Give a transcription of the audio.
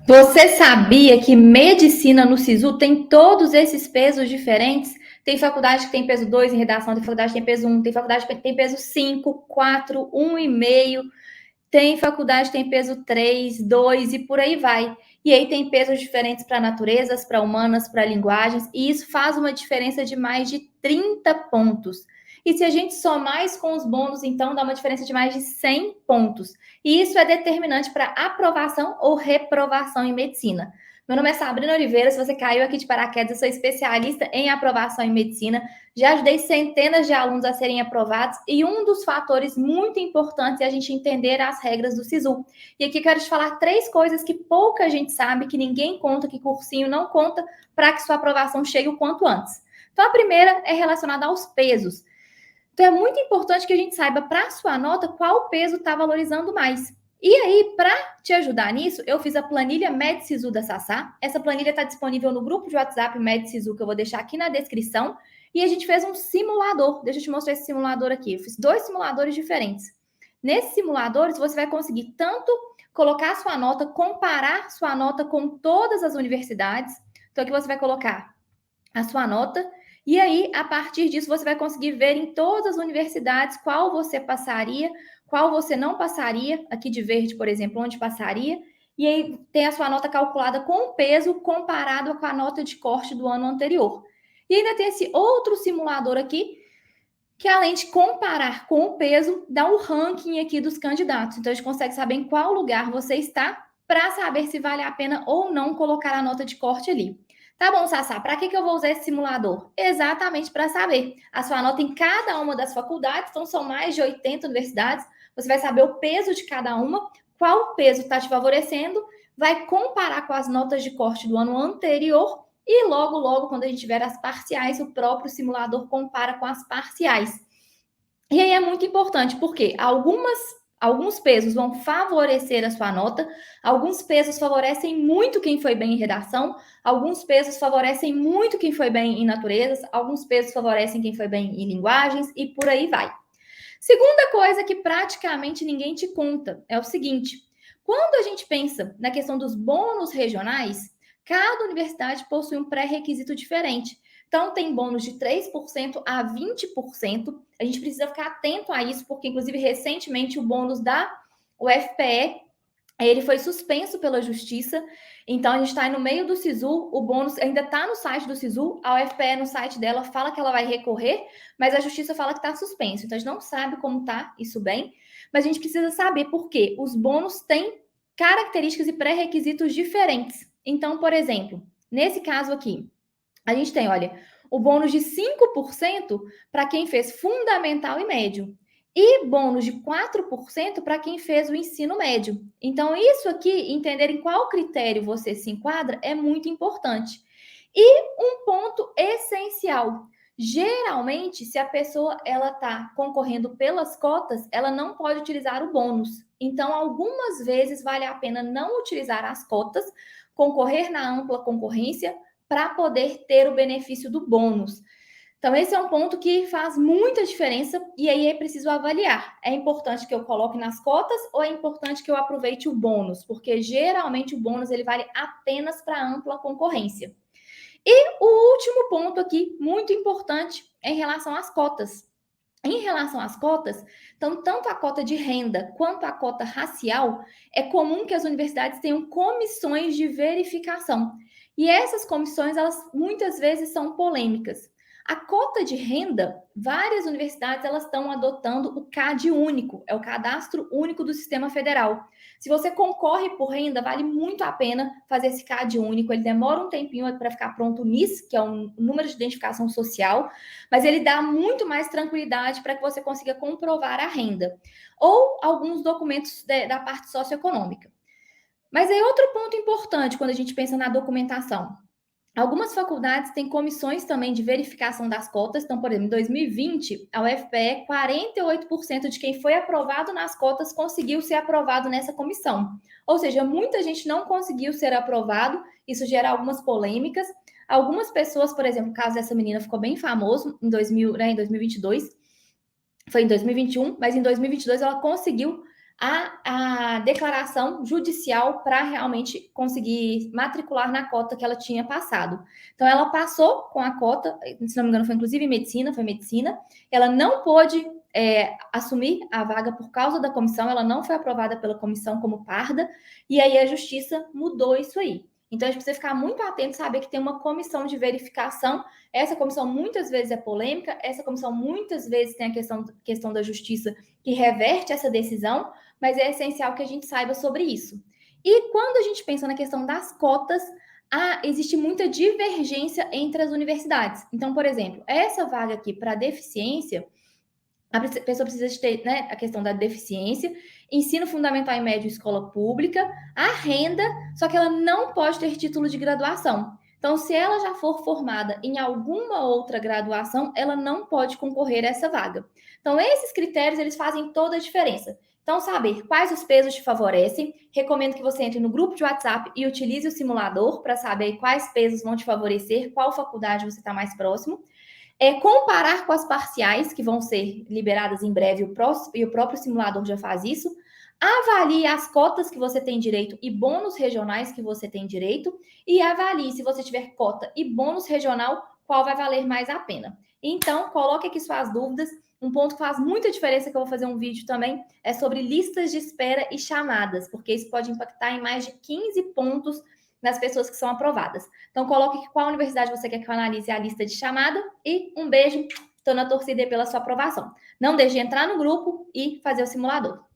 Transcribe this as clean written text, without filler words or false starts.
Você sabia que medicina no SISU tem todos esses pesos diferentes? Tem faculdade que tem peso 2 em redação, tem faculdade que tem peso 1, tem faculdade que tem peso 5, 4, 1,5, tem faculdade que tem peso 3, 2 e por aí vai. E aí tem pesos diferentes para naturezas, para humanas, para linguagens, e isso faz uma diferença de mais de 30 pontos. E se a gente somar isso com os bônus, então dá uma diferença de mais de 100 pontos. E isso é determinante para aprovação ou reprovação em medicina. Meu nome é Sabrina Oliveira, se você caiu aqui de paraquedas, eu sou especialista em aprovação em medicina, já ajudei centenas de alunos a serem aprovados e um dos fatores muito importantes é a gente entender as regras do SISU. E aqui quero te falar 3 coisas que pouca gente sabe, que ninguém conta, que cursinho não conta, para que sua aprovação chegue o quanto antes. Então a primeira é relacionada aos pesos. Então é muito importante que a gente saiba para a sua nota qual peso está valorizando mais. E aí, para te ajudar nisso, eu fiz a planilha MedSisu da Sassá. Essa planilha está disponível no grupo de WhatsApp MedSisu, que eu vou deixar aqui na descrição. E a gente fez um simulador. Deixa eu te mostrar esse simulador aqui. Eu fiz 2 simuladores diferentes. Nesses simuladores, você vai conseguir tanto colocar sua nota, comparar sua nota com todas as universidades. Então, aqui você vai colocar a sua nota. E aí, a partir disso, você vai conseguir ver em todas as universidades qual você passaria, qual você não passaria, aqui de verde, por exemplo, onde passaria, e aí tem a sua nota calculada com o peso comparado com a nota de corte do ano anterior. E ainda tem esse outro simulador aqui, que além de comparar com o peso, dá o ranking aqui dos candidatos. Então, a gente consegue saber em qual lugar você está para saber se vale a pena ou não colocar a nota de corte ali. Tá bom, Sassá, para que eu vou usar esse simulador? Exatamente para saber a sua nota em cada uma das faculdades, então são mais de 80 universidades, você vai saber o peso de cada uma, qual peso está te favorecendo, vai comparar com as notas de corte do ano anterior e logo, logo, quando a gente tiver as parciais, o próprio simulador compara com as parciais. E aí é muito importante, porque alguns pesos vão favorecer a sua nota, alguns pesos favorecem muito quem foi bem em redação, alguns pesos favorecem muito quem foi bem em naturezas, alguns pesos favorecem quem foi bem em linguagens e por aí vai. Segunda coisa que praticamente ninguém te conta é o seguinte: quando a gente pensa na questão dos bônus regionais, cada universidade possui um pré-requisito diferente. Então, tem bônus de 3% a 20%. A gente precisa ficar atento a isso, porque, inclusive, recentemente, o bônus da UFPE ele foi suspenso pela justiça, então a gente está no meio do SISU, o bônus ainda está no site do SISU, a UFPE no site dela fala que ela vai recorrer, mas a justiça fala que está suspenso, então a gente não sabe como está isso bem, mas a gente precisa saber por quê. Os bônus têm características e pré-requisitos diferentes. Então, por exemplo, nesse caso aqui, a gente tem, olha, o bônus de 5% para quem fez fundamental e médio. E bônus de 4% para quem fez o ensino médio. Então, isso aqui, entender em qual critério você se enquadra, é muito importante. E um ponto essencial. Geralmente, se a pessoa ela está concorrendo pelas cotas, ela não pode utilizar o bônus. Então, algumas vezes vale a pena não utilizar as cotas, concorrer na ampla concorrência, para poder ter o benefício do bônus. Então, esse é um ponto que faz muita diferença e aí é preciso avaliar. É importante que eu coloque nas cotas ou é importante que eu aproveite o bônus? Porque geralmente o bônus ele vale apenas para ampla concorrência. E o último ponto aqui, muito importante, é em relação às cotas. Em relação às cotas, então, tanto a cota de renda quanto a cota racial, é comum que as universidades tenham comissões de verificação. E essas comissões, elas muitas vezes são polêmicas. A cota de renda, várias universidades elas estão adotando o CAD único, é o Cadastro Único do Sistema Federal. Se você concorre por renda, vale muito a pena fazer esse CAD único. Ele demora um tempinho para ficar pronto o NIS, que é um número de identificação social, mas ele dá muito mais tranquilidade para que você consiga comprovar a renda. Ou alguns documentos da parte socioeconômica. Mas aí outro ponto importante quando a gente pensa na documentação. Algumas faculdades têm comissões também de verificação das cotas. Então, por exemplo, em 2020, a UFPE, 48% de quem foi aprovado nas cotas conseguiu ser aprovado nessa comissão. Ou seja, muita gente não conseguiu ser aprovado, isso gera algumas polêmicas. Algumas pessoas, por exemplo, o caso dessa menina ficou bem famoso em 2022, foi em 2021, mas em 2022 ela conseguiu a declaração judicial para realmente conseguir matricular na cota que ela tinha passado. Então, ela passou com a cota, se não me engano, foi inclusive medicina, foi medicina. Ela não pôde assumir a vaga por causa da comissão, ela não foi aprovada pela comissão como parda, e aí a justiça mudou isso aí. Então, a gente precisa ficar muito atento, saber que tem uma comissão de verificação. Essa comissão muitas vezes é polêmica, essa comissão muitas vezes tem a questão da justiça que reverte essa decisão, mas é essencial que a gente saiba sobre isso. E quando a gente pensa na questão das cotas, existe muita divergência entre as universidades. Então, por exemplo, essa vaga aqui para deficiência, a pessoa precisa ter, né, a questão da deficiência, ensino fundamental e médio, escola pública, a renda, só que ela não pode ter título de graduação. Então, se ela já for formada em alguma outra graduação, ela não pode concorrer a essa vaga. Então, esses critérios, eles fazem toda a diferença. Então, saber quais os pesos te favorecem, recomendo que você entre no grupo de WhatsApp e utilize o simulador para saber quais pesos vão te favorecer, qual faculdade você está mais próximo. Comparar com as parciais, que vão ser liberadas em breve, e o próprio simulador já faz isso. Avalie as cotas que você tem direito e bônus regionais que você tem direito. E avalie, se você tiver cota e bônus regional, qual vai valer mais a pena. Então, coloque aqui suas dúvidas. Um ponto que faz muita diferença, que eu vou fazer um vídeo também, é sobre listas de espera e chamadas, porque isso pode impactar em mais de 15 pontos nas pessoas que são aprovadas. Então, coloque aqui qual universidade você quer que eu analise a lista de chamada e um beijo. Estou na torcida pela sua aprovação. Não deixe de entrar no grupo e fazer o simulador.